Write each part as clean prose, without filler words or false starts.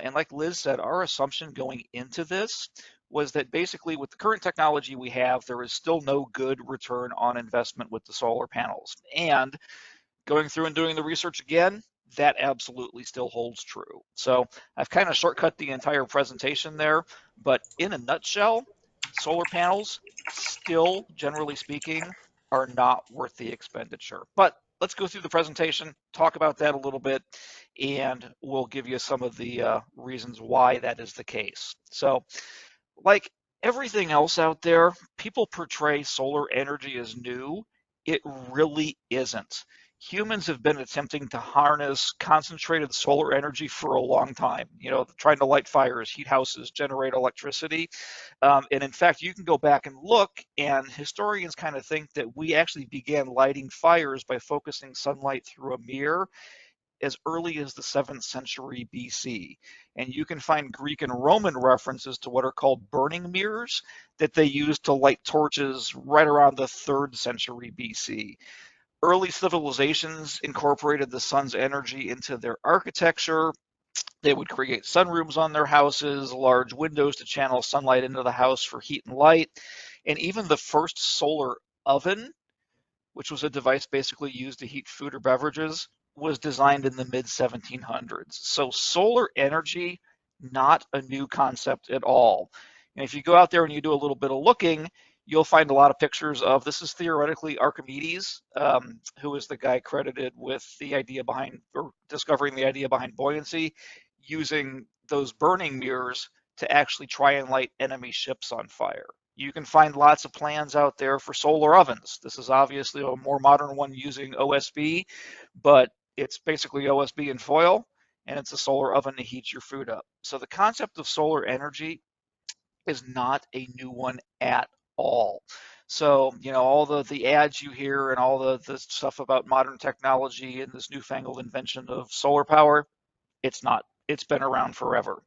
And like Liz said, our assumption going into this was that basically with the current technology we have, there is still no good return on investment with the solar panels. And going through and doing the research again, that absolutely still holds true. So I've kind of shortcut the entire presentation there, but in a nutshell, solar panels still, generally speaking, are not worth the expenditure. But let's go through the presentation, talk about that a little bit, and we'll give you some of the reasons why that is the case. So, like everything else out there, people portray solar energy as new. It really isn't. Humans have been attempting to harness concentrated solar energy for a long time, trying to light fires, heat houses, generate electricity. And in fact, you can go back and look, and historians kind of think that we actually began lighting fires by focusing sunlight through a mirror as early as the 7th century BC. And you can find Greek and Roman references to what are called burning mirrors that they used to light torches right around the 3rd century BC. Early civilizations incorporated the sun's energy into their architecture. They would create sunrooms on their houses, large windows to channel sunlight into the house for heat and light. And even the first solar oven, which was a device basically used to heat food or beverages, was designed in the mid 1700s. So solar energy, not a new concept at all. And if you go out there and you do a little bit of looking, you'll find a lot of pictures of, this is theoretically Archimedes, who is the guy credited with the idea behind, or discovering the idea behind buoyancy, using those burning mirrors to actually try and light enemy ships on fire. You can find lots of plans out there for solar ovens. This is obviously a more modern one using OSB, but it's basically OSB and foil, and it's a solar oven to heat your food up. So the concept of solar energy is not a new one at all. So, all the ads you hear and all the stuff about modern technology and this newfangled invention of solar power, it's not. It's been around forever.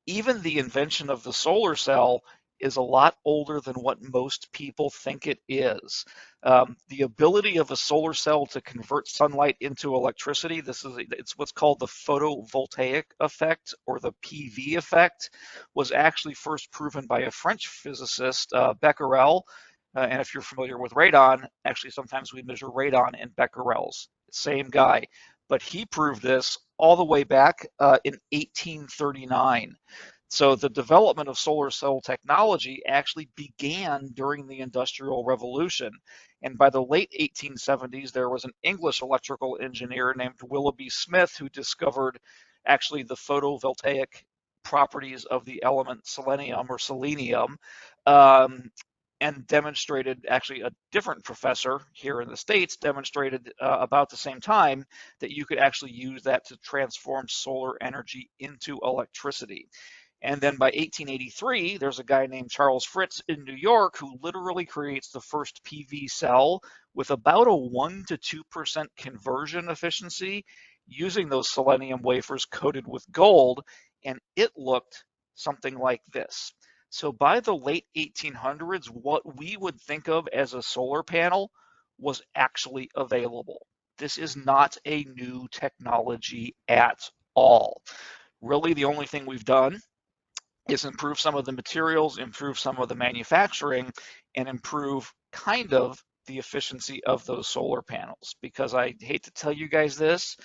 Even the invention of the solar cell is a lot older than what most people think it is. The ability of a solar cell to convert sunlight into electricity, it's what's called the photovoltaic effect, or the PV effect, was actually first proven by a French physicist, Becquerel. And if you're familiar with radon, actually sometimes we measure radon in becquerels. Same guy. But he proved this all the way back in 1839. So the development of solar cell technology actually began during the Industrial Revolution. And by the late 1870s, there was an English electrical engineer named Willoughby Smith who discovered actually the photovoltaic properties of the element selenium, and demonstrated, actually a different professor here in the States demonstrated about the same time that you could actually use that to transform solar energy into electricity. And then by 1883, there's a guy named Charles Fritz in New York who literally creates the first PV cell with about a 1 to 2% conversion efficiency using those selenium wafers coated with gold, and it looked something like this. So by the late 1800s, what we would think of as a solar panel was actually available. This is not a new technology at all. Really, the only thing we've done is improve some of the materials, improve some of the manufacturing, and improve kind of the efficiency of those solar panels. Because I hate to tell you guys this,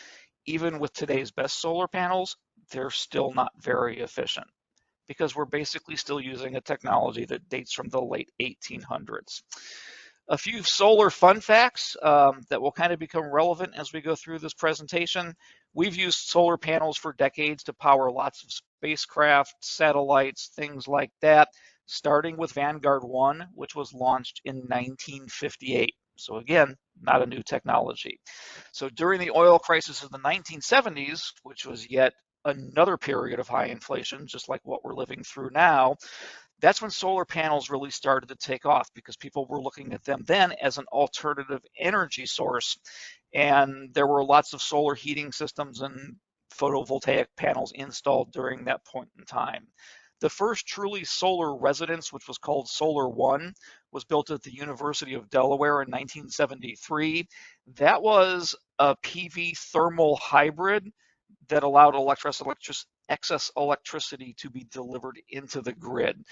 even with today's best solar panels, they're still not very efficient, because we're basically still using a technology that dates from the late 1800s. A few solar fun facts that will kind of become relevant as we go through this presentation. We've used solar panels for decades to power lots of spacecraft, satellites, things like that, starting with Vanguard 1, which was launched in 1958. So again, not a new technology. So during the oil crisis of the 1970s, which was yet another period of high inflation, just like what we're living through now, that's when solar panels really started to take off, because people were looking at them then as an alternative energy source. And there were lots of solar heating systems and photovoltaic panels installed during that point in time. The first truly solar residence, which was called Solar One, was built at the University of Delaware in 1973. That was a PV thermal hybrid that allowed excess electricity to be delivered into the grid.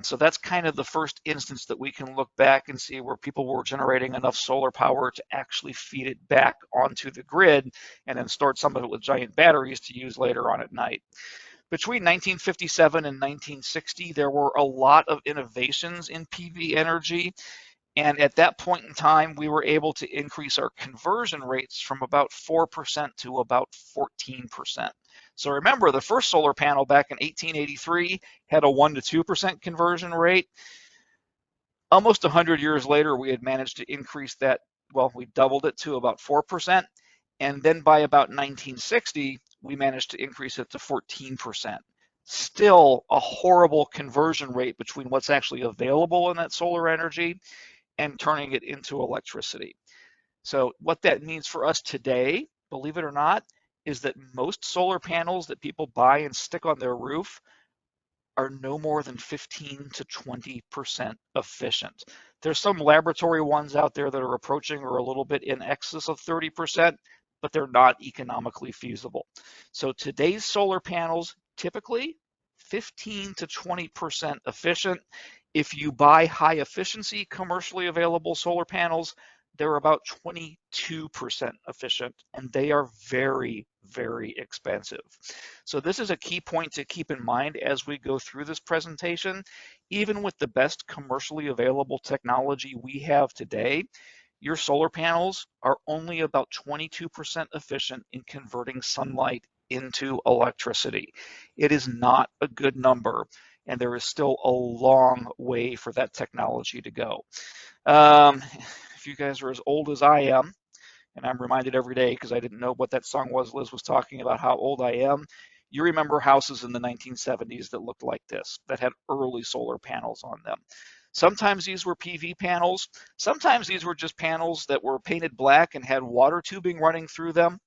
So that's kind of the first instance that we can look back and see where people were generating enough solar power to actually feed it back onto the grid and then stored some of it with giant batteries to use later on at night. Between 1957 and 1960, there were a lot of innovations in PV energy. And at that point in time, we were able to increase our conversion rates from about 4% to about 14%. So remember, the first solar panel back in 1883 had a 1 to 2% conversion rate. Almost 100 years later, we had managed to increase that. Well, we doubled it to about 4%. And then by about 1960, we managed to increase it to 14%. Still a horrible conversion rate between what's actually available in that solar energy and turning it into electricity. So what that means for us today, believe it or not, is that most solar panels that people buy and stick on their roof are no more than 15 to 20% efficient. There's some laboratory ones out there that are approaching or a little bit in excess of 30%, but they're not economically feasible. So today's solar panels, typically 15 to 20% efficient. If you buy high efficiency commercially available solar panels, they're about 22% efficient, and they are very, very expensive. So this is a key point to keep in mind as we go through this presentation. Even with the best commercially available technology we have today, your solar panels are only about 22% efficient in converting sunlight into electricity. It is not a good number, and there is still a long way for that technology to go. If you guys are as old as I am, and I'm reminded every day because I didn't know what that song was, Liz was talking about how old I am. You remember houses in the 1970s that looked like this, that had early solar panels on them. Sometimes these were PV panels. Sometimes these were just panels that were painted black and had water tubing running through them.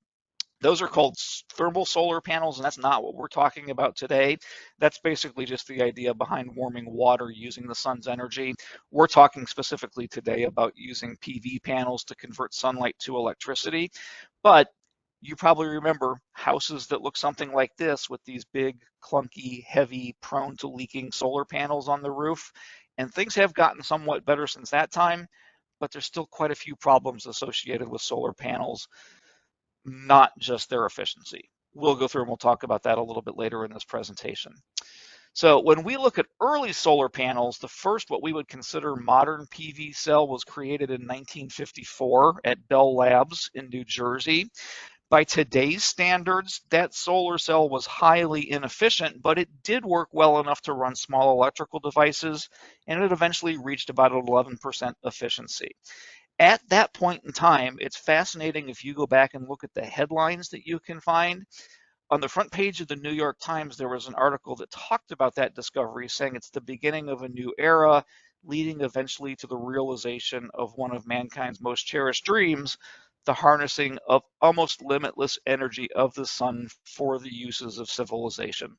Those are called thermal solar panels, and that's not what we're talking about today. That's basically just the idea behind warming water using the sun's energy. We're talking specifically today about using PV panels to convert sunlight to electricity. But you probably remember houses that look something like this with these big, clunky, heavy, prone to leaking solar panels on the roof. And things have gotten somewhat better since that time, but there's still quite a few problems associated with solar panels, not just their efficiency. We'll go through and we'll talk about that a little bit later in this presentation. So when we look at early solar panels, the first what we would consider modern PV cell was created in 1954 at Bell Labs in New Jersey. By today's standards, that solar cell was highly inefficient, but it did work well enough to run small electrical devices, and it eventually reached about 11% efficiency. At that point in time, it's fascinating if you go back and look at the headlines that you can find. On the front page of the New York Times, there was an article that talked about that discovery, saying it's the beginning of a new era, leading eventually to the realization of one of mankind's most cherished dreams, the harnessing of almost limitless energy of the sun for the uses of civilization.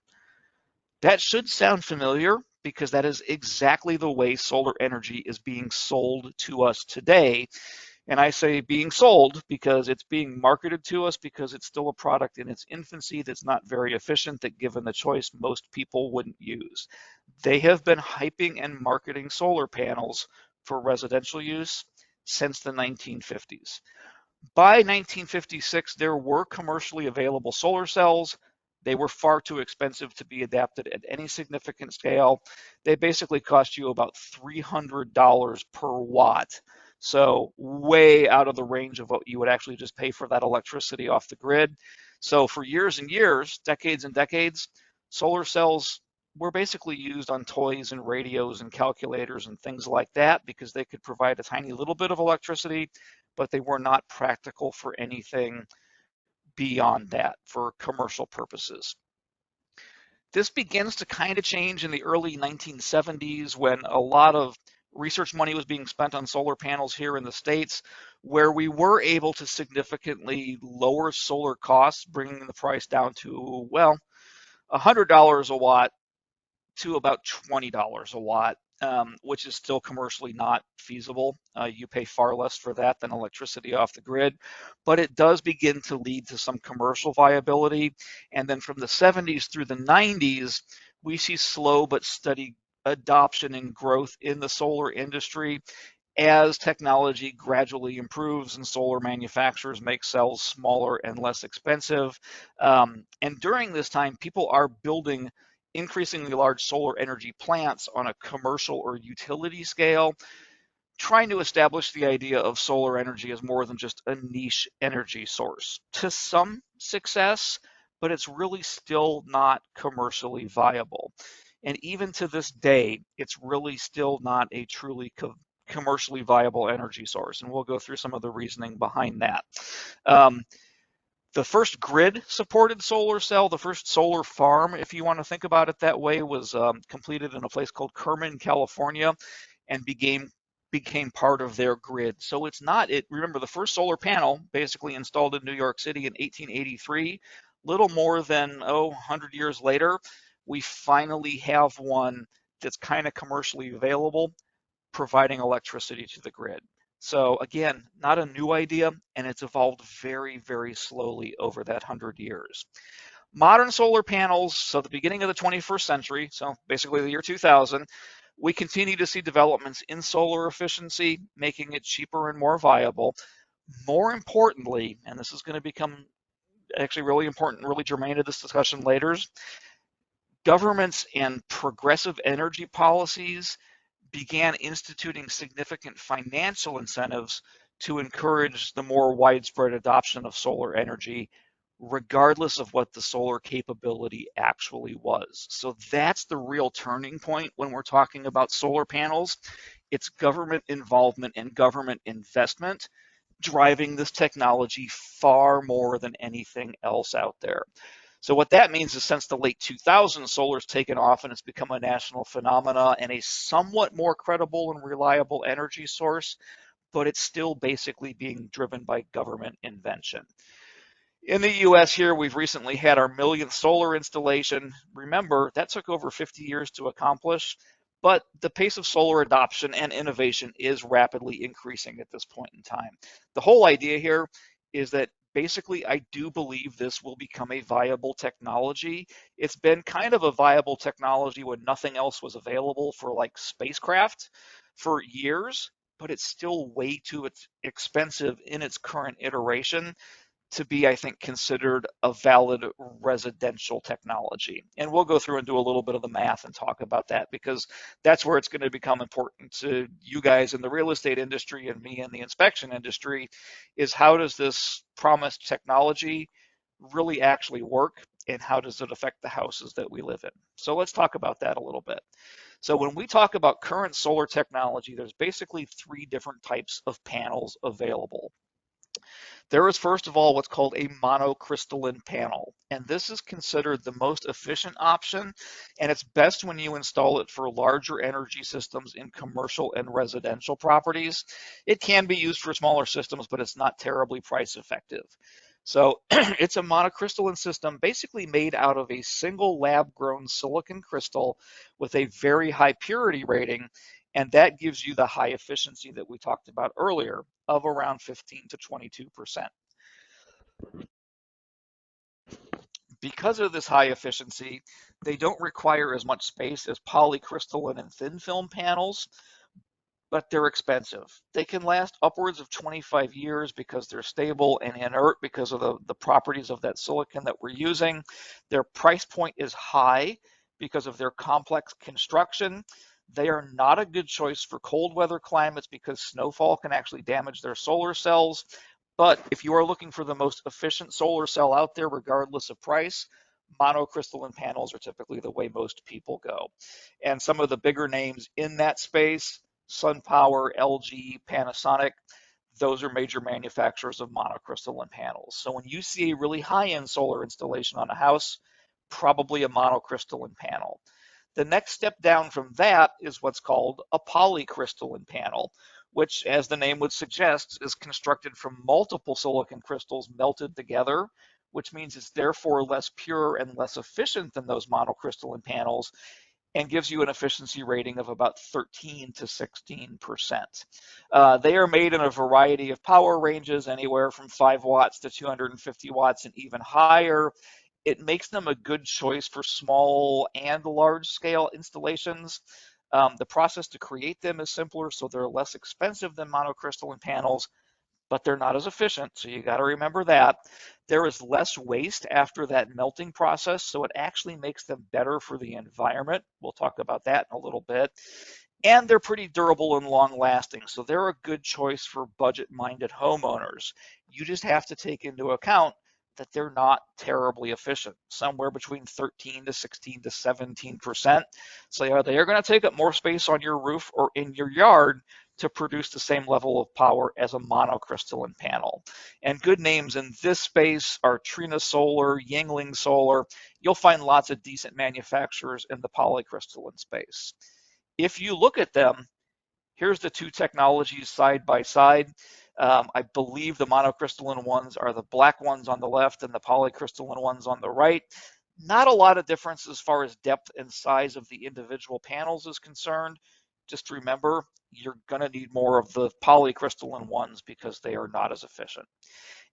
That should sound familiar because that is exactly the way solar energy is being sold to us today. And I say being sold because it's being marketed to us because it's still a product in its infancy that's not very efficient, that given the choice, most people wouldn't use. They have been hyping and marketing solar panels for residential use since the 1950s. By 1956, there were commercially available solar cells. They were far too expensive to be adapted at any significant scale. They basically cost you about $300 per watt. So way out of the range of what you would actually just pay for that electricity off the grid. So for years and years, decades and decades, solar cells were basically used on toys and radios and calculators and things like that because they could provide a tiny little bit of electricity, but they were not practical for anything beyond that for commercial purposes. This begins to kind of change in the early 1970s when a lot of research money was being spent on solar panels here in the States, where we were able to significantly lower solar costs, bringing the price down to, well, $100 a watt to about $20 a watt. which is still commercially not feasible. You pay far less for that than electricity off the grid, but it does begin to lead to some commercial viability. And then from the 70s through the 90s, we see slow but steady adoption and growth in the solar industry as technology gradually improves and solar manufacturers make cells smaller and less expensive. And during this time, people are building increasingly large solar energy plants on a commercial or utility scale, trying to establish the idea of solar energy as more than just a niche energy source. To some success, but it's really still not commercially viable. And even to this day, it's really still not a truly commercially viable energy source. And we'll go through some of the reasoning behind that. Um, the first grid supported solar cell, the first solar farm, if you want to think about it that way, was completed in a place called Kerman, California, and became part of their grid. So it's not it. Remember, the first solar panel basically installed in New York City in 1883. Little more than 100 years later, we finally have one that's kind of commercially available, providing electricity to the grid. So again, not a new idea, and it's evolved very, very slowly over that 100 years. Modern solar panels, so the beginning of the 21st century, so basically the year 2000, we continue to see developments in solar efficiency, making it cheaper and more viable. More importantly, and this is going to become actually really important, really germane to this discussion later, governments and progressive energy policies began instituting significant financial incentives to encourage the more widespread adoption of solar energy, regardless of what the solar capability actually was. So that's the real turning point when we're talking about solar panels. It's government involvement and government investment driving this technology far more than anything else out there. So what that means is since the late 2000s, solar's taken off and it's become a national phenomena and a somewhat more credible and reliable energy source, but it's still basically being driven by government invention. In the US here, we've recently had our millionth solar installation. Remember, that took over 50 years to accomplish, but the pace of solar adoption and innovation is rapidly increasing at this point in time. The whole idea here is that basically I do believe this will become a viable technology. It's been kind of a viable technology when nothing else was available for like spacecraft for years, but it's still way too expensive in its current iteration to be, I think, considered a valid residential technology. And we'll go through and do a little bit of the math and talk about that because that's where it's going to become important to you guys in the real estate industry and me in the inspection industry is how does this promised technology really actually work and how does it affect the houses that we live in? So let's talk about that a little bit. So when we talk about current solar technology, there's basically three different types of panels available. There is, first of all, what's called a monocrystalline panel, and this is considered the most efficient option, and it's best when you install it for larger energy systems in commercial and residential properties. It can be used for smaller systems, but it's not terribly price effective. So it's a monocrystalline system basically made out of a single lab-grown silicon crystal with a very high purity rating, and that gives you the high efficiency that we talked about earlier of around 15 to 22%. Because of this high efficiency, they don't require as much space as polycrystalline and thin film panels, but they're expensive. They can last upwards of 25 years because they're stable and inert because of the properties of that silicon that we're using. Their price point is high because of their complex construction. They are not a good choice for cold weather climates because snowfall can actually damage their solar cells. But if you are looking for the most efficient solar cell out there, regardless of price, monocrystalline panels are typically the way most people go. And some of the bigger names in that space, SunPower, LG, Panasonic, those are major manufacturers of monocrystalline panels. So when you see a really high-end solar installation on a house, probably a monocrystalline panel. The next step down from that is what's called a polycrystalline panel, which, as the name would suggest, is constructed from multiple silicon crystals melted together, which means it's therefore less pure and less efficient than those monocrystalline panels. and gives you an efficiency rating of about 13 to 16%. They are made in a variety of power ranges, anywhere from 5 watts to 250 watts and even higher. It makes them a good choice for small and large scale installations. The process to create them is simpler, so they're less expensive than monocrystalline panels, but they're not as efficient. So you got to remember that. There is less waste after that melting process, so it actually makes them better for the environment. We'll talk about that in a little bit. And they're pretty durable and long lasting, so they're a good choice for budget minded homeowners. You just have to take into account that they're not terribly efficient, somewhere between 13 to 16 to 17%. So yeah, they are going to take up more space on your roof or in your yard to produce the same level of power as a monocrystalline panel. And good names in this space are Trina Solar, Yingling Solar. You'll find lots of decent manufacturers in the polycrystalline space. If you look at them, here's the two technologies side by side. I believe the monocrystalline ones are the black ones on the left and the polycrystalline ones on the right. Not a lot of difference as far as depth and size of the individual panels is concerned. Just remember, you're going to need more of the polycrystalline ones because they are not as efficient.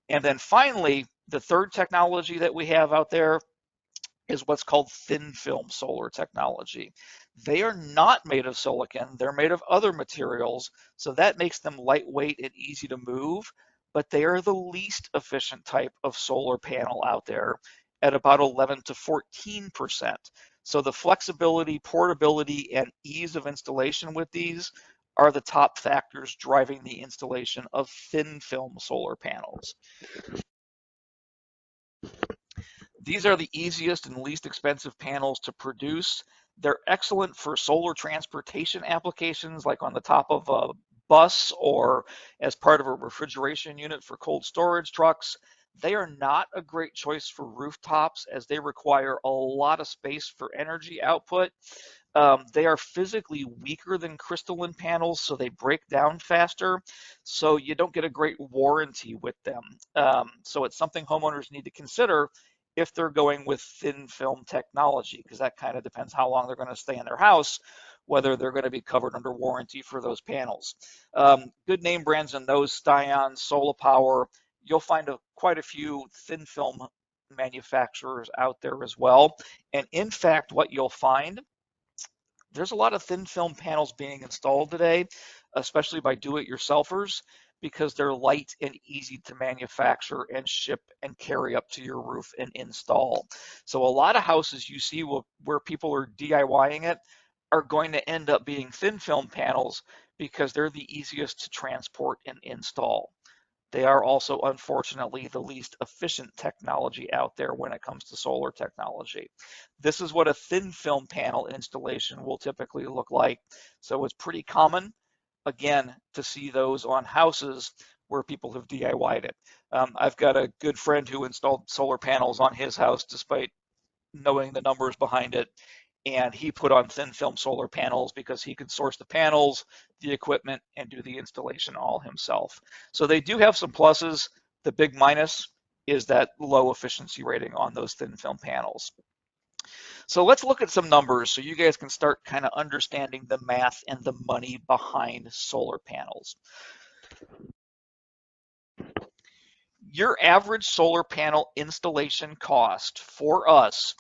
And then finally, the third technology that we have out there is what's called thin film solar technology. They are not made of silicon, they're made of other materials, so that makes them lightweight and easy to move, but they are the least efficient type of solar panel out there at about 11 to 14%. So the flexibility, portability, and ease of installation with these are the top factors driving the installation of thin film solar panels. These are the easiest and least expensive panels to produce. They're excellent for solar transportation applications, like on the top of a bus or as part of a refrigeration unit for cold storage trucks. They are not a great choice for rooftops as they require a lot of space for energy output. They are physically weaker than crystalline panels, so they break down faster. So you don't get a great warranty with them. So it's something homeowners need to consider if they're going with thin film technology, because that kind of depends how long they're going to stay in their house, whether they're going to be covered under warranty for those panels. Good name brands in those: Styon, Solar Power. You'll find quite a few thin film manufacturers out there as well. And in fact, what you'll find, there's a lot of thin film panels being installed today, especially by do-it-yourselfers, because they're light and easy to manufacture and ship and carry up to your roof and install. So a lot of houses you see where people are DIYing it are going to end up being thin film panels because they're the easiest to transport and install. They are also, unfortunately, the least efficient technology out there when it comes to solar technology. This is what a thin film panel installation will typically look like. So it's pretty common, again, to see those on houses where people have DIY'd it. I've got a good friend who installed solar panels on his house despite knowing the numbers behind it. And he put on thin film solar panels because he could source the panels, the equipment, and do the installation all himself. So they do have some pluses. The big minus is that low efficiency rating on those thin film panels. So let's look at some numbers so you guys can start kind of understanding the math and the money behind solar panels. Your average solar panel installation cost for us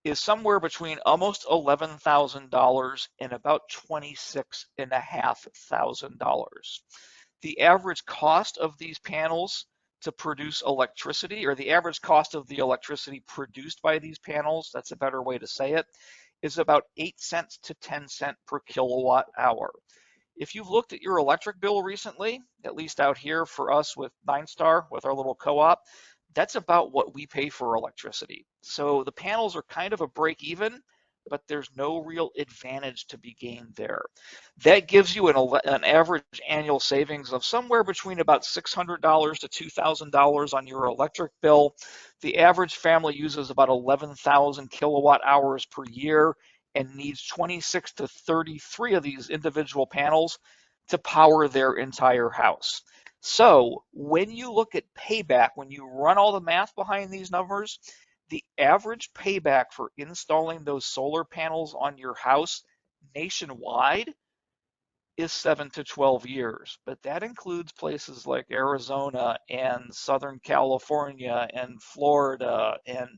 is somewhere between almost $11,000 and about $26,500. The average cost of these panels to produce electricity, or the average cost of the electricity produced by these panels, that's a better way to say it, is about 8 cents to 10 cents per kilowatt hour. If you've looked at your electric bill recently, at least out here for us with Nine Star, with our little co-op, that's about what we pay for electricity. So the panels are kind of a break even, but there's no real advantage to be gained there. That gives you an average annual savings of somewhere between about $600 to $2,000 on your electric bill. The average family uses about 11,000 kilowatt hours per year and needs 26 to 33 of these individual panels to power their entire house. So when you look at payback, when you run all the math behind these numbers, The average payback for installing those solar panels on your house nationwide is 7 to 12 years, but that includes places like Arizona and Southern California and Florida and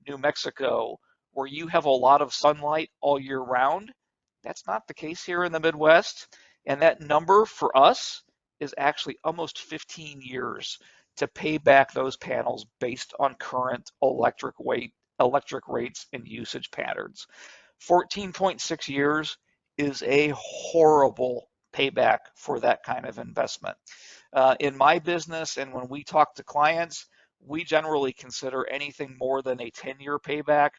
New Mexico, where you have a lot of sunlight all year round. That's not the case here in the Midwest. And that number for us is actually almost 15 years to pay back those panels based on current electric rates and usage patterns. 14.6 years is a horrible payback for that kind of investment. In my business, and when we talk to clients, we generally consider anything more than a 10-year payback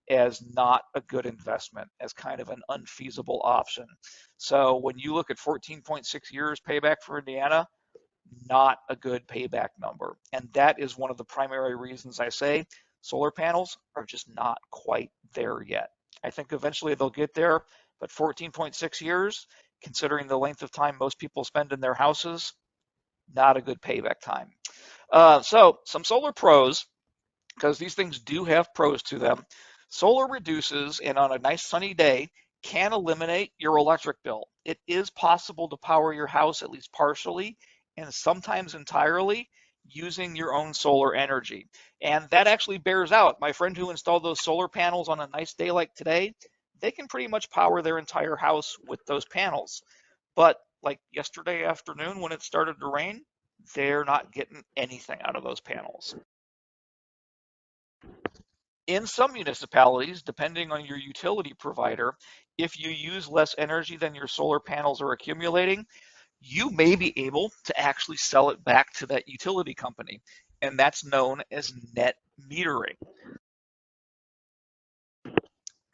as not a good investment, as kind of an unfeasible option. So when you look at 14.6 years payback for Indiana, not a good payback number. And that is one of the primary reasons I say solar panels are just not quite there yet. I think eventually they'll get there, but 14.6 years, considering the length of time most people spend in their houses, not a good payback time. So some solar pros, because these things do have pros to them. Solar reduces, and on a nice sunny day, can eliminate your electric bill. It is possible to power your house at least partially and sometimes entirely using your own solar energy. And that actually bears out. My friend who installed those solar panels on a nice day like today, they can pretty much power their entire house with those panels. But like yesterday afternoon when it started to rain, they're not getting anything out of those panels. In some municipalities, depending on your utility provider, if you use less energy than your solar panels are accumulating, you may be able to actually sell it back to that utility company. And that's known as net metering.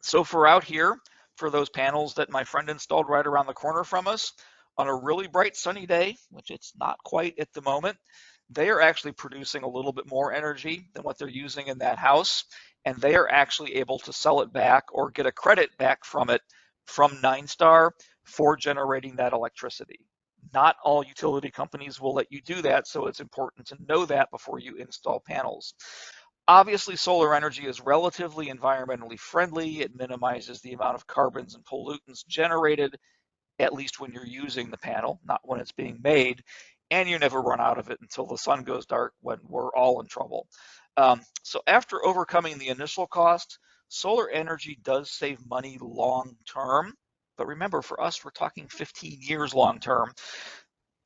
So for out here, for those panels that my friend installed right around the corner from us, on a really bright sunny day, which it's not quite at the moment, they are actually producing a little bit more energy than what they're using in that house, and they are actually able to sell it back or get a credit back from it from NineStar for generating that electricity. Not all utility companies will let you do that, so it's important to know that before you install panels. Obviously, solar energy is relatively environmentally friendly. It minimizes the amount of carbons and pollutants generated, at least when you're using the panel, not when it's being made, and you never run out of it until the sun goes dark when we're all in trouble. So after overcoming the initial cost, solar energy does save money long term. But remember, for us, we're talking 15 years long term.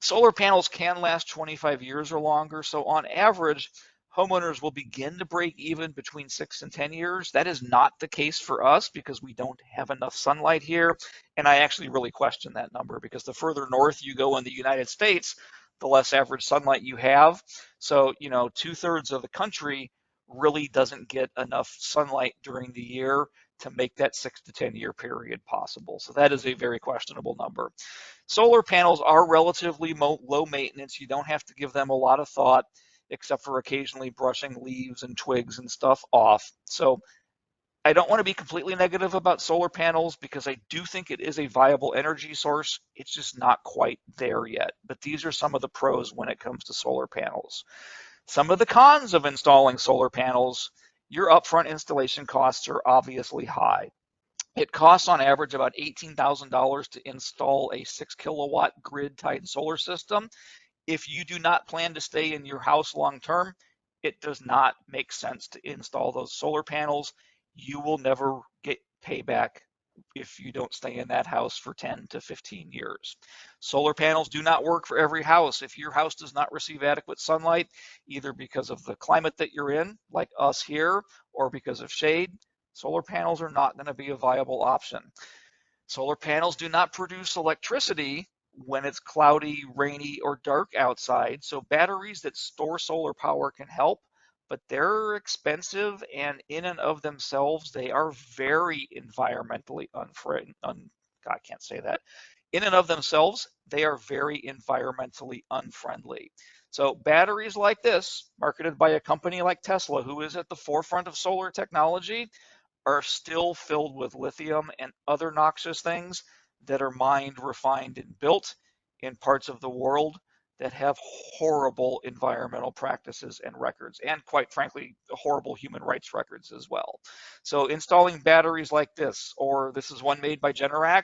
Solar panels can last 25 years or longer, so on average, homeowners will begin to break even between 6 and 10 years. That is not the case for us because we don't have enough sunlight here, and I actually really question that number because the further north you go in the United States, the less average sunlight you have. So, 2/3 of the country really doesn't get enough sunlight during the year to make that 6 to 10 year period possible. So that is a very questionable number. Solar panels are relatively low maintenance. You don't have to give them a lot of thought, except for occasionally brushing leaves and twigs and stuff off. So I don't want to be completely negative about solar panels because I do think it is a viable energy source. It's just not quite there yet. But these are some of the pros when it comes to solar panels. Some of the cons of installing solar panels: your upfront installation costs are obviously high. It costs on average about $18,000 to install a 6 kilowatt grid tied solar system. If you do not plan to stay in your house long term, it does not make sense to install those solar panels. You will never get payback if you don't stay in that house for 10 to 15 years. Solar panels do not work for every house. If your house does not receive adequate sunlight, either because of the climate that you're in, like us here, or because of shade, solar panels are not going to be a viable option. Solar panels do not produce electricity when it's cloudy, rainy, or dark outside. So batteries that store solar power can help, but they're expensive, and in and of themselves, they are very environmentally unfriendly. I can't say that. In and of themselves, they are very environmentally unfriendly. So batteries like this, marketed by a company like Tesla, who is at the forefront of solar technology, are still filled with lithium and other noxious things that are mined, refined, and built in parts of the world that have horrible environmental practices and records, and quite frankly, horrible human rights records as well. So installing batteries like this, or this is one made by Generac,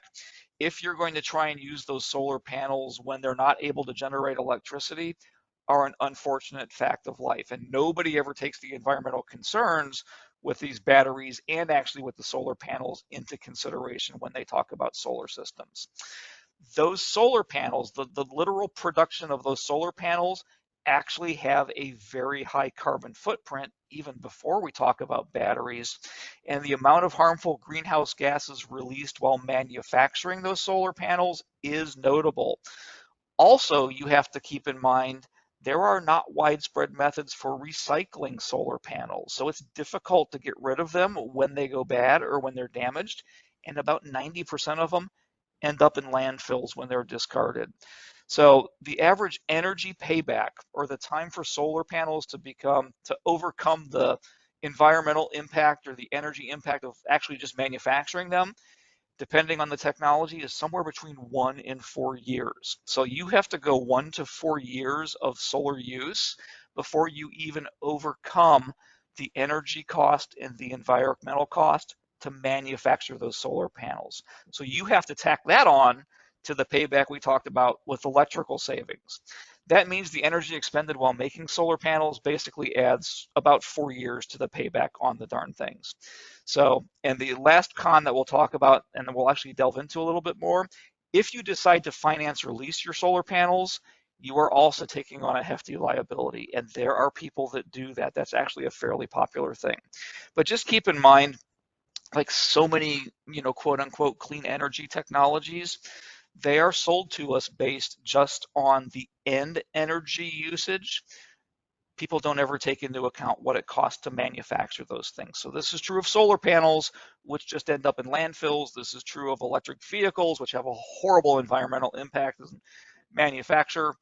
if you're going to try and use those solar panels when they're not able to generate electricity, are an unfortunate fact of life. And nobody ever takes the environmental concerns with these batteries and actually with the solar panels into consideration when they talk about solar systems. Those solar panels, the literal production of those solar panels actually have a very high carbon footprint even before we talk about batteries. And the amount of harmful greenhouse gases released while manufacturing those solar panels is notable. Also, you have to keep in mind there are not widespread methods for recycling solar panels, so it's difficult to get rid of them when they go bad or when they're damaged, and about 90% of them end up in landfills when they're discarded. So the average energy payback, or the time for solar panels to overcome the environmental impact or the energy impact of actually just manufacturing them, depending on the technology, is somewhere between 1 and 4 years. So you have to go 1 to 4 years of solar use before you even overcome the energy cost and the environmental cost to manufacture those solar panels. So you have to tack that on to the payback we talked about with electrical savings. That means the energy expended while making solar panels basically adds about 4 years to the payback on the darn things. So, and the last con that we'll talk about, and then we'll actually delve into a little bit more, if you decide to finance or lease your solar panels, you are also taking on a hefty liability. And there are people that do that. That's actually a fairly popular thing. But just keep in mind, like so many, quote unquote, clean energy technologies, they are sold to us based just on the end energy usage. People don't ever take into account what it costs to manufacture those things. So this is true of solar panels, which just end up in landfills. This is true of electric vehicles, which have a horrible environmental impact as manufacture.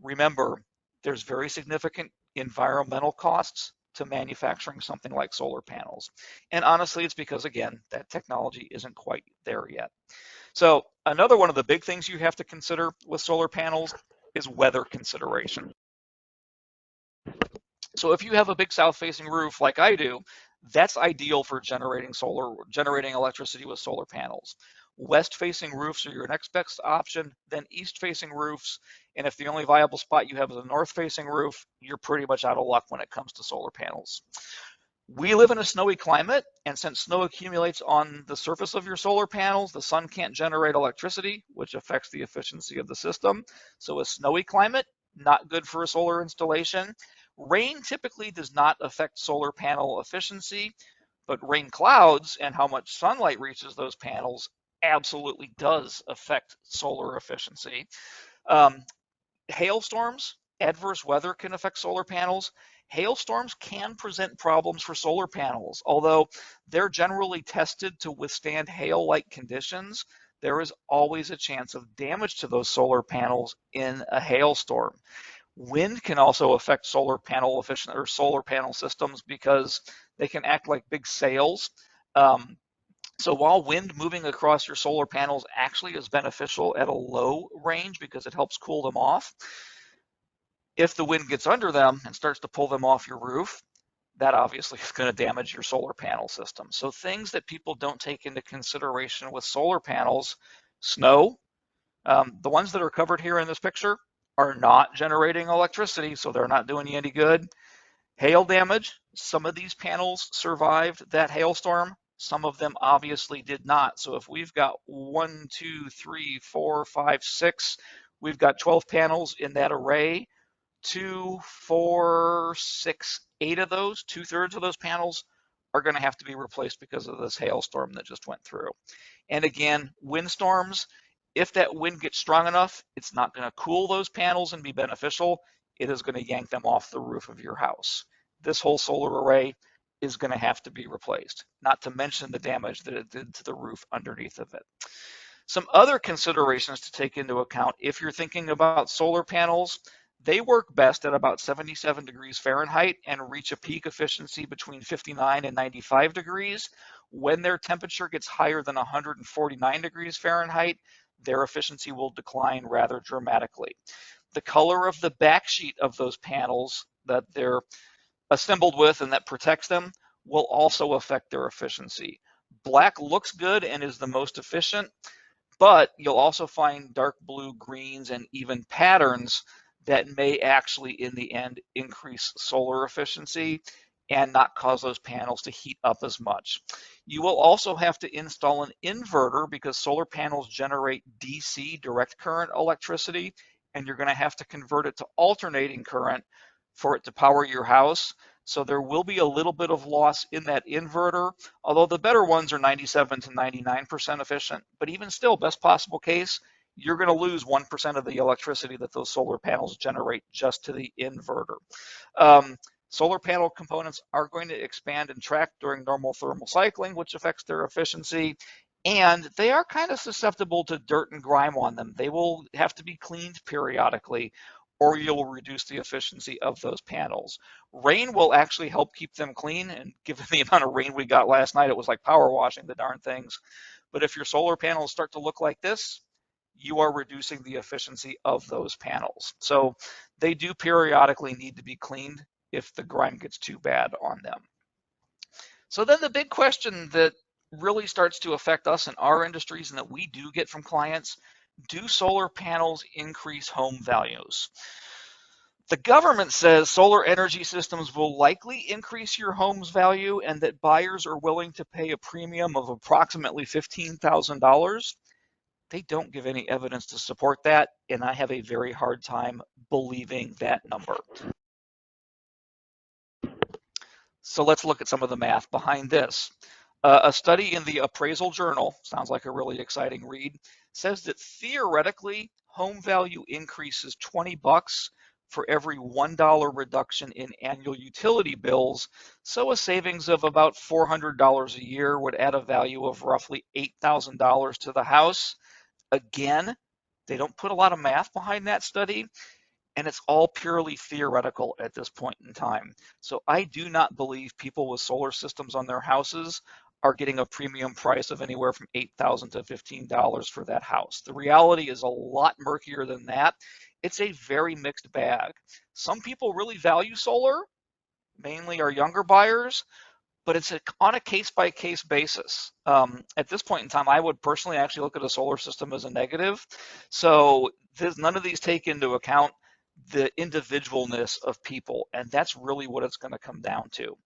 Remember, there's very significant environmental costs to manufacturing something like solar panels. And honestly, it's because, again, that technology isn't quite there yet. So another one of the big things you have to consider with solar panels is weather consideration. So if you have a big south-facing roof like I do, that's ideal for generating electricity with solar panels. West-facing roofs are your next best option, then east-facing roofs, and if the only viable spot you have is a north-facing roof, you're pretty much out of luck when it comes to solar panels. We live in a snowy climate, and since snow accumulates on the surface of your solar panels, the sun can't generate electricity, which affects the efficiency of the system. So a snowy climate, not good for a solar installation. Rain typically does not affect solar panel efficiency, but rain clouds and how much sunlight reaches those panels absolutely does affect solar efficiency. Um, Hailstorms, adverse weather can affect solar panels. Hailstorms can present problems for solar panels, although they're generally tested to withstand hail-like conditions. There is always a chance of damage to those solar panels in a hailstorm. Wind can also affect solar panel systems because they can act like big sails. So while wind moving across your solar panels actually is beneficial at a low range because it helps cool them off, if the wind gets under them and starts to pull them off your roof, that obviously is going to damage your solar panel system. So things that people don't take into consideration with solar panels: snow. The ones that are covered here in this picture are not generating electricity, so they're not doing you any good. Hail damage. Some of these panels survived that hailstorm. Some of them obviously did not. So if we've got 1, 2, 3, 4, 5, 6, we've got 12 panels in that array. 2, 4, 6, 8 of those, 2/3 of those panels are going to have to be replaced because of this hailstorm that just went through. And again, windstorms, if that wind gets strong enough, it's not going to cool those panels and be beneficial. It is going to yank them off the roof of your house. This whole solar array is going to have to be replaced, not to mention the damage that it did to the roof underneath of it. Some other considerations to take into account if you're thinking about solar panels: they work best at about 77 degrees Fahrenheit and reach a peak efficiency between 59 and 95 degrees. When their temperature gets higher than 149 degrees Fahrenheit, their efficiency will decline rather dramatically. the color of the back sheet of those panels that they're assembled with and that protects them will also affect their efficiency. Black looks good and is the most efficient, but you'll also find dark blue, greens, and even patterns that may actually, in the end, increase solar efficiency and not cause those panels to heat up as much. You will also have to install an inverter because solar panels generate DC, direct current electricity, and you're going to have to convert it to alternating current for it to power your house. So there will be a little bit of loss in that inverter, although the better ones are 97 to 99% efficient. But even still, best possible case, you're going to lose 1% of the electricity that those solar panels generate just to the inverter. Solar panel components are going to expand and track during normal thermal cycling, which affects their efficiency. And they are kind of susceptible to dirt and grime on them. They will have to be cleaned periodically, or you'll reduce the efficiency of those panels. Rain will actually help keep them clean, and given the amount of rain we got last night, it was like power washing the darn things. But if your solar panels start to look like this, you are reducing the efficiency of those panels. So they do periodically need to be cleaned if the grime gets too bad on them. So then the big question that really starts to affect us in our industries and that we do get from clients, do solar panels increase home values? The government says solar energy systems will likely increase your home's value and that buyers are willing to pay a premium of approximately $15,000. They don't give any evidence to support that, and I have a very hard time believing that number. So let's look at some of the math behind this. A study in the Appraisal Journal, sounds like a really exciting read, says that theoretically home value increases $20 for every $1 reduction in annual utility bills. So a savings of about $400 a year would add a value of roughly $8,000 to the house. Again, they don't put a lot of math behind that study, and it's all purely theoretical at this point in time. So I do not believe people with solar systems on their houses are getting a premium price of anywhere from $8,000 to $15 for that house. The reality is a lot murkier than that. It's a very mixed bag. Some people really value solar, mainly our younger buyers, but it's on a case-by-case basis. At this point in time, I would personally actually look at a solar system as a negative. So none of these take into account the individualness of people, and that's really what it's going to come down to.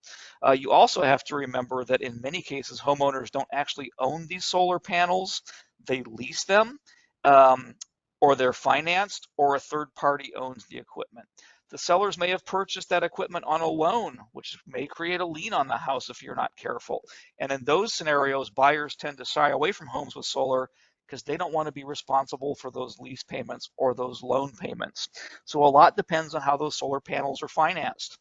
You also have to remember that in many cases, homeowners don't actually own these solar panels. They lease them, or they're financed, or a third party owns the equipment. The sellers may have purchased that equipment on a loan, which may create a lien on the house if you're not careful. And in those scenarios, buyers tend to shy away from homes with solar because they don't want to be responsible for those lease payments or those loan payments. So a lot depends on how those solar panels are financed.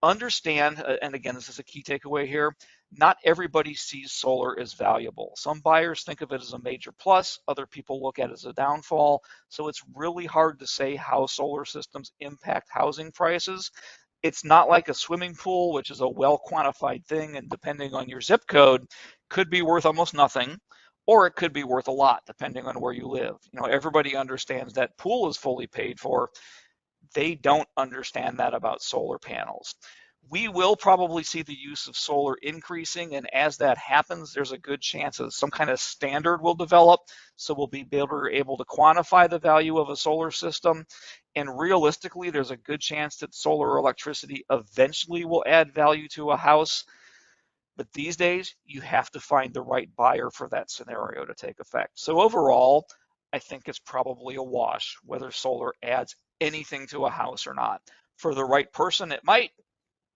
Understand, and again, this is a key takeaway here, not everybody sees solar as valuable. Some buyers think of it as a major plus, other people look at it as a downfall. So it's really hard to say how solar systems impact housing prices. It's not like a swimming pool, which is a well quantified thing, and depending on your zip code, could be worth almost nothing, or it could be worth a lot, depending on where you live. You know, everybody understands that pool is fully paid for. They don't understand that about solar panels. We will probably see the use of solar increasing, and as that happens, there's a good chance that some kind of standard will develop, so we'll be able to quantify the value of a solar system. And realistically, there's a good chance that solar electricity eventually will add value to a house. But these days, you have to find the right buyer for that scenario to take effect. So overall, I think it's probably a wash whether solar adds anything to a house or not. For the right person, it might.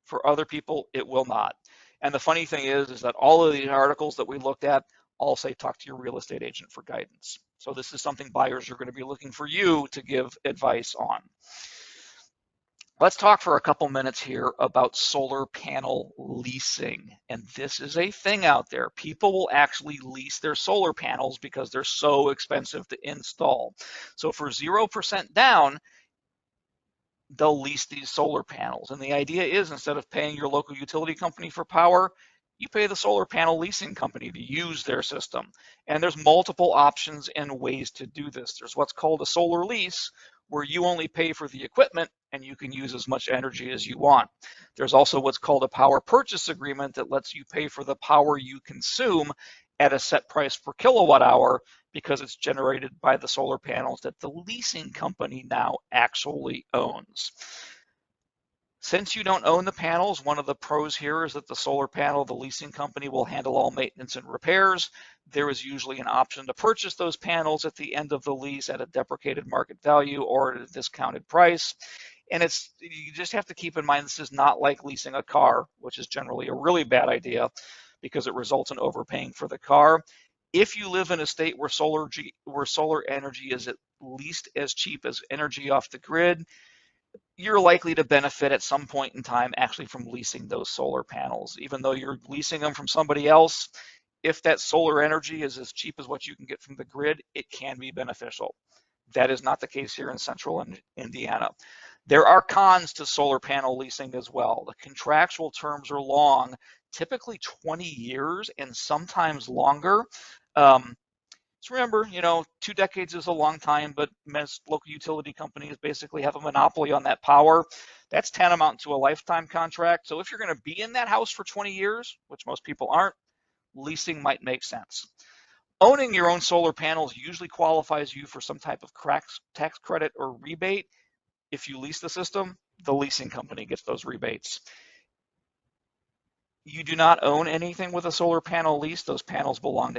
For other people, it will not. And the funny thing is that all of the articles that we looked at all say talk to your real estate agent for guidance. So this is something buyers are going to be looking for you to give advice on. Let's talk for a couple minutes here about solar panel leasing. And this is a thing out there. People will actually lease their solar panels because they're so expensive to install. So for 0% down, they'll lease these solar panels. And the idea is instead of paying your local utility company for power, you pay the solar panel leasing company to use their system. And there's multiple options and ways to do this. There's what's called a solar lease, where you only pay for the equipment and you can use as much energy as you want. There's also what's called a power purchase agreement that lets you pay for the power you consume at a set price per kilowatt hour because it's generated by the solar panels that the leasing company now actually owns. Since you don't own the panels, one of the pros here is that the solar panel, the leasing company will handle all maintenance and repairs. There is usually an option to purchase those panels at the end of the lease at a deprecated market value or at a discounted price. And you just have to keep in mind this is not like leasing a car, which is generally a really bad idea because it results in overpaying for the car. If you live in a state where solar energy is at least as cheap as energy off the grid, you're likely to benefit at some point in time actually from leasing those solar panels. Even though you're leasing them from somebody else, if that solar energy is as cheap as what you can get from the grid, it can be beneficial. That is not the case here in central Indiana. There are cons to solar panel leasing as well. The contractual terms are long, typically 20 years and sometimes longer. So remember, 2 decades is a long time, but most local utility companies basically have a monopoly on that power. That's tantamount to a lifetime contract. So if you're going to be in that house for 20 years, which most people aren't, leasing might make sense. Owning your own solar panels usually qualifies you for some type of tax credit or rebate. If you lease the system, the leasing company gets those rebates. You do not own anything with a solar panel lease. Those panels belong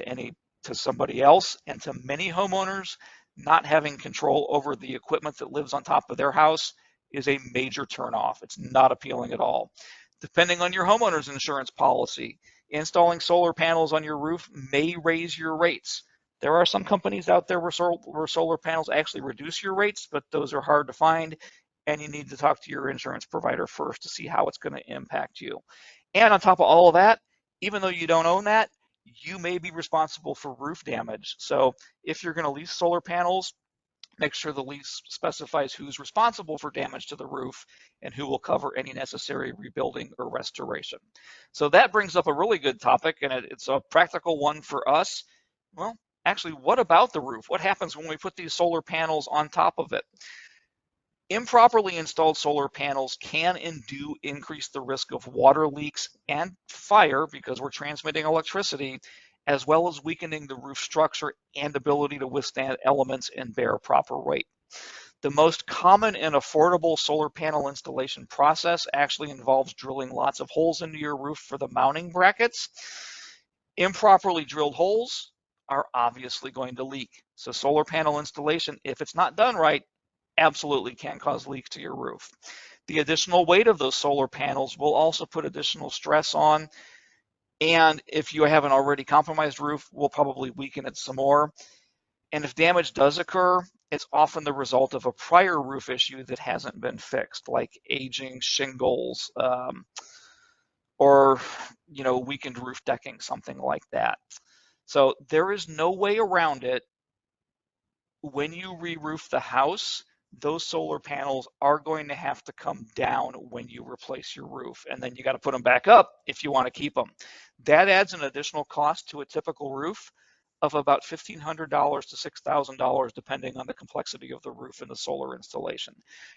to somebody else, and to many homeowners, not having control over the equipment that lives on top of their house is a major turnoff. It's not appealing at all. Depending on your homeowner's insurance policy, installing solar panels on your roof may raise your rates. There are some companies out there where solar panels actually reduce your rates, but those are hard to find, and you need to talk to your insurance provider first to see how it's going to impact you. And on top of all of that, even though you don't own that, you may be responsible for roof damage. So if you're going to lease solar panels, make sure the lease specifies who's responsible for damage to the roof and who will cover any necessary rebuilding or restoration. So that brings up a really good topic, and it's a practical one for us. Well, actually, what about the roof? What happens when we put these solar panels on top of it? Improperly installed solar panels can and do increase the risk of water leaks and fire because we're transmitting electricity, as well as weakening the roof structure and ability to withstand elements and bear proper weight. The most common and affordable solar panel installation process actually involves drilling lots of holes into your roof for the mounting brackets. Improperly drilled holes are obviously going to leak. So solar panel installation, if it's not done right, absolutely can cause leaks to your roof. The additional weight of those solar panels will also put additional stress on, and if you have an already compromised roof, will probably weaken it some more. And if damage does occur, it's often the result of a prior roof issue that hasn't been fixed, like aging shingles, or weakened roof decking, something like that. So there is no way around it. When you re-roof the house, those solar panels are going to have to come down when you replace your roof, and then you got to put them back up if you want to keep them. That adds an additional cost to a typical roof of about $1,500 to $6,000, depending on the complexity of the roof and the solar installation.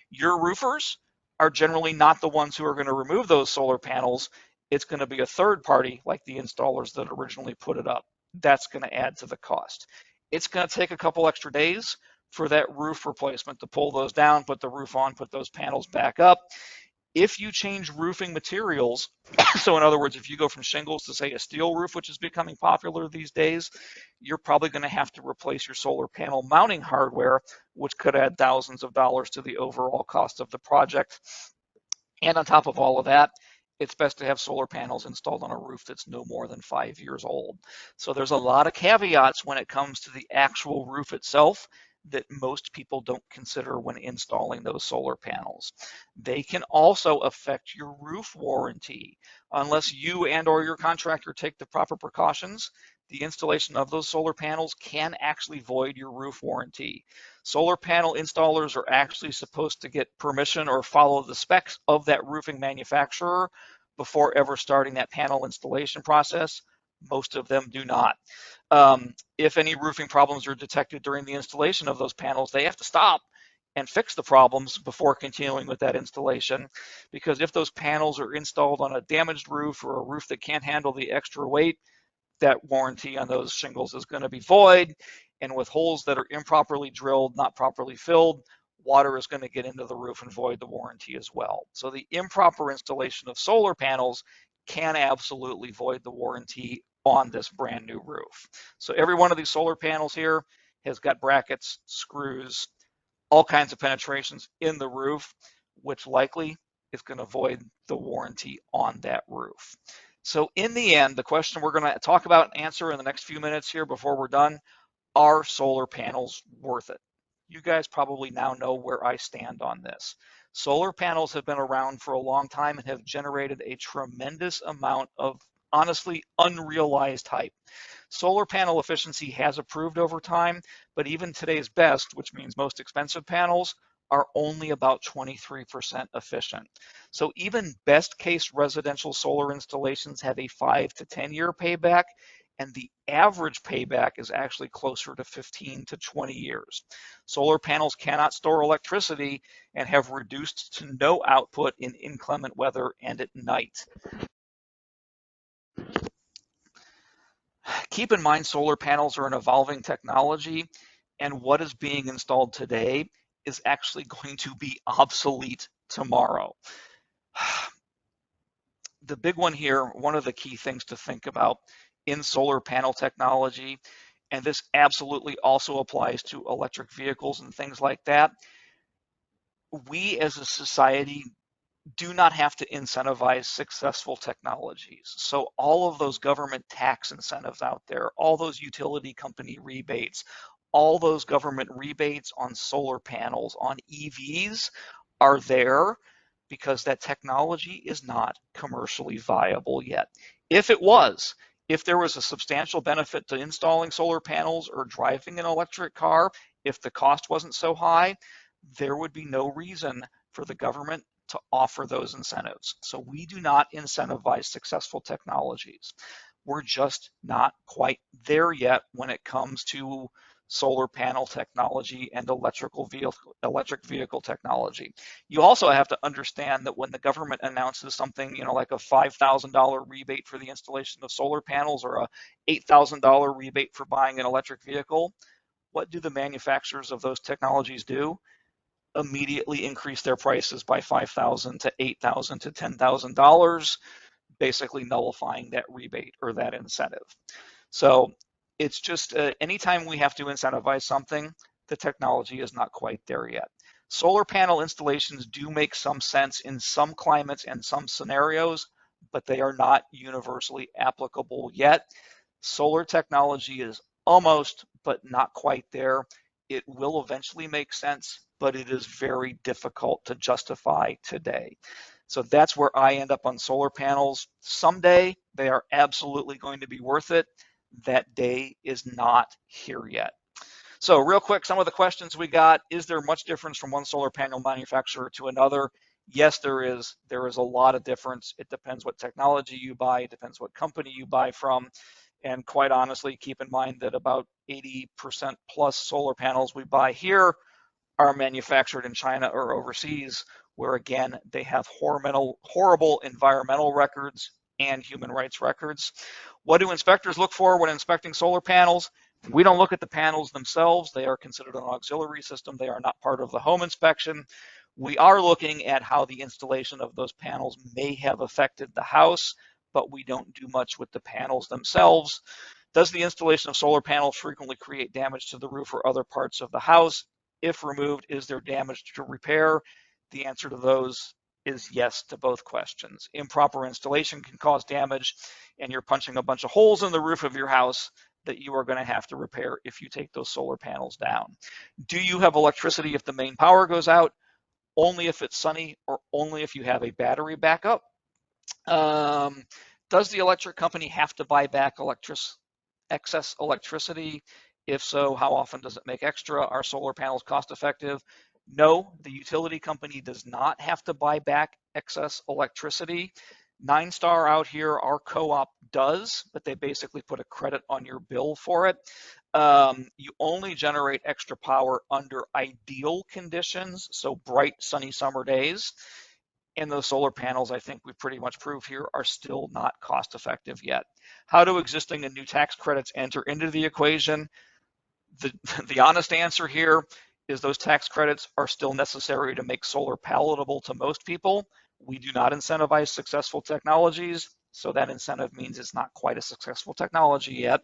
Your roofers are generally not the ones who are going to remove those solar panels. It's going to be a third party, like the installers that originally put it up. That's going to add to the cost. It's going to take a couple extra days for that roof replacement to pull those down, put the roof on, put those panels back up. If you change roofing materials, so in other words, if you go from shingles to, say, a steel roof, which is becoming popular these days, you're probably going to have to replace your solar panel mounting hardware, which could add thousands of dollars to the overall cost of the project. And on top of all of that, it's best to have solar panels installed on a roof that's no more than 5 years old. So there's a lot of caveats when it comes to the actual roof itself that most people don't consider when installing those solar panels. They can also affect your roof warranty. Unless you and or your contractor take the proper precautions, the installation of those solar panels can actually void your roof warranty. Solar panel installers are actually supposed to get permission or follow the specs of that roofing manufacturer before ever starting that panel installation process. Most of them do not. If any roofing problems are detected during the installation of those panels, they have to stop and fix the problems before continuing with that installation. Because if those panels are installed on a damaged roof or a roof that can't handle the extra weight, that warranty on those shingles is going to be void. And with holes that are improperly drilled, not properly filled, water is going to get into the roof and void the warranty as well. So the improper installation of solar panels can absolutely void the warranty on this brand new roof. So every one of these solar panels here has got brackets, screws, all kinds of penetrations in the roof, which likely is going to void the warranty on that roof. So in the end, the question we're going to talk about and answer in the next few minutes here before we're done, are solar panels worth it? You guys probably now know where I stand on this. Solar panels have been around for a long time and have generated a tremendous amount of honestly unrealized hype. Solar panel efficiency has improved over time, but even today's best, which means most expensive panels, are only about 23% efficient. So even best case residential solar installations have a 5 to 10 year payback, and the average payback is actually closer to 15 to 20 years. Solar panels cannot store electricity and have reduced to no output in inclement weather and at night. Keep in mind, solar panels are an evolving technology, and what is being installed today is actually going to be obsolete tomorrow. The big one here, one of the key things to think about in solar panel technology, and this absolutely also applies to electric vehicles and things like that, we as a society do not have to incentivize successful technologies. So all of those government tax incentives out there, all those utility company rebates, all those government rebates on solar panels, on EVs are there because that technology is not commercially viable yet. If it was, if there was a substantial benefit to installing solar panels or driving an electric car, if the cost wasn't so high, there would be no reason for the government to offer those incentives. So we do not incentivize successful technologies. We're just not quite there yet when it comes to solar panel technology and electric vehicle technology. You also have to understand that when the government announces something, like a $5,000 rebate for the installation of solar panels or a $8,000 rebate for buying an electric vehicle, what do the manufacturers of those technologies do? Immediately increase their prices by $5,000 to $8,000 to $10,000, basically nullifying that rebate or that incentive. So it's just anytime we have to incentivize something, the technology is not quite there yet. Solar panel installations do make some sense in some climates and some scenarios, but they are not universally applicable yet. Solar technology is almost, but not quite there. It will eventually make sense, but it is very difficult to justify today. So that's where I end up on solar panels. Someday they are absolutely going to be worth it. That day is not here yet. So real quick, some of the questions we got: is there much difference from one solar panel manufacturer to another? Yes, there is. There is a lot of difference. It depends what technology you buy. It depends what company you buy from. And quite honestly, keep in mind that about 80% plus solar panels we buy here are manufactured in China or overseas, where again, they have horrible environmental records and human rights records. What do inspectors look for when inspecting solar panels? We don't look at the panels themselves. They are considered an auxiliary system. They are not part of the home inspection. We are looking at how the installation of those panels may have affected the house, but we don't do much with the panels themselves. Does the installation of solar panels frequently create damage to the roof or other parts of the house? If removed, is there damage to repair? The answer to those is yes to both questions. Improper installation can cause damage, and you're punching a bunch of holes in the roof of your house that you are going to have to repair if you take those solar panels down. Do you have electricity if the main power goes out? Only if it's sunny or only if you have a battery backup. Does the electric company have to buy back excess electricity? If so, how often does it make extra? Are solar panels cost effective? No, the utility company does not have to buy back excess electricity. 9 Star out here, our co-op does, but they basically put a credit on your bill for it. You only generate extra power under ideal conditions, so bright, sunny summer days. And those solar panels, I think we pretty much prove here, are still not cost effective yet. How do existing and new tax credits enter into the equation? The honest answer here is those tax credits are still necessary to make solar palatable to most people. We do not incentivize successful technologies, so that incentive means it's not quite a successful technology yet.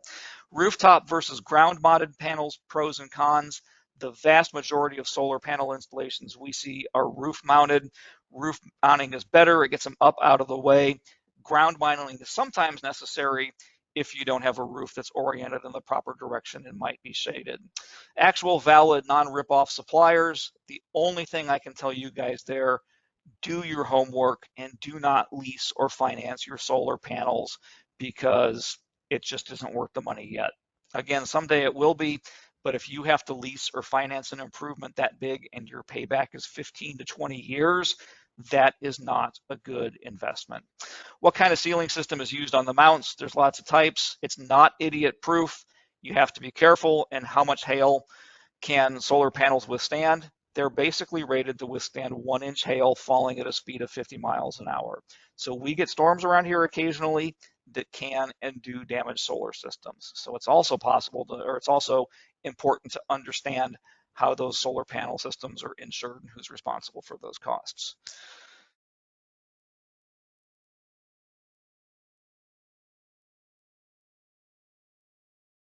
Rooftop versus ground mounted panels, pros and cons. The vast majority of solar panel installations we see are roof mounted. Roof mounting is better, it gets them up out of the way. Ground mounting is sometimes necessary if you don't have a roof that's oriented in the proper direction and might be shaded. Actual valid non-rip-off suppliers, the only thing I can tell you guys there, do your homework and do not lease or finance your solar panels because it just isn't worth the money yet. Again, someday it will be, but if you have to lease or finance an improvement that big and your payback is 15 to 20 years, that is not a good investment. What kind of sealing system is used on the mounts? There's lots of types. It's not idiot proof. You have to be careful. And how much hail can solar panels withstand? They're basically rated to withstand 1-inch hail falling at a speed of 50 miles an hour. So we get storms around here occasionally that can and do damage solar systems. So it's also possible to, or it's also important to understand how those solar panel systems are insured and who's responsible for those costs.